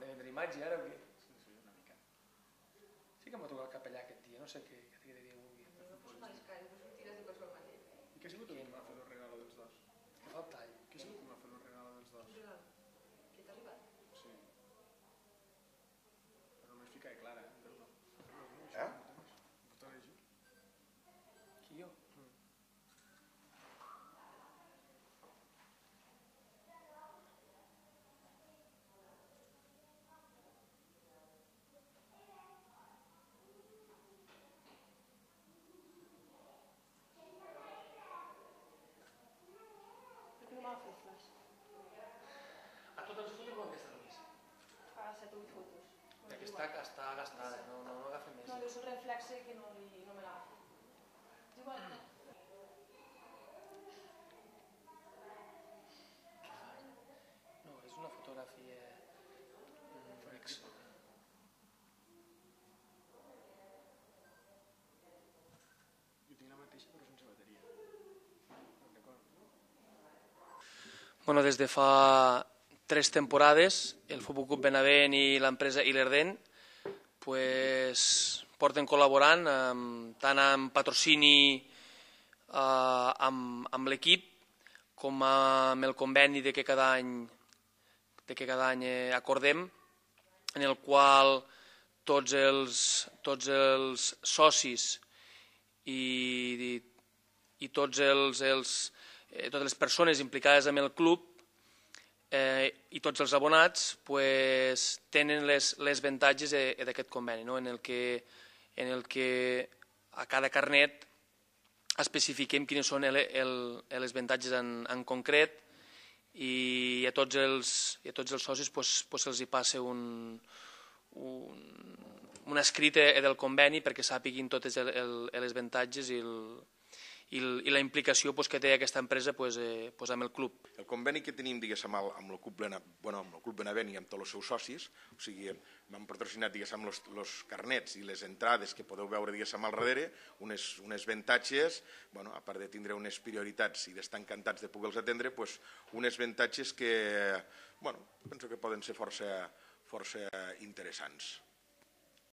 de vendre imatge ara o què? Sí, una mica. Sí que m'ha tocat el capellà aquest dia, no sé què diria avui. No poso males cares, no sortiràs de qualsevol manera. I què ha sigut que m'ha fet el regalo dels dos? Que fa el tall. Què ha sigut que m'ha fet el regalo dels dos? Un regal? Què t'ha arribat? Sí. Però només fica de clara, Déu-no. Qui, jo? Per què no m'ha fet flash? A totes les fotos quan aquesta només? Fa 7 o 8 fotos. Aquesta està gastada, no agafa més. No, deu ser un reflexe que no me l'agafa. És igual. No, és una fotografia Forex. Jo tinc la mateixa però sense bateria. Bueno, des de fa 3 temporades el Futbol Club Benavent i l'empresa Ilerden porten col·laborant tant amb patrocini amb l'equip com amb el conveni de que cada any acordem, en el qual tots els socis i totes les persones implicades en el club i tots els abonats tenen les avantatges d'aquest conveni, en el que a cada carnet especifiquem quines són les avantatges en concret i a tots els socis se'ls passa un escrit del conveni perquè sàpiguin totes les avantatges i la implicació que té aquesta empresa amb el club. El conveni que tenim amb el Club Benavent i amb tots els seus socis, o sigui, m'han patrocinat els carnets i les entrades que podeu veure al darrere, unes avantatges, a part de tindre unes prioritats i d'estar encantats de poder-los atendre, unes avantatges que penso que poden ser força interessants.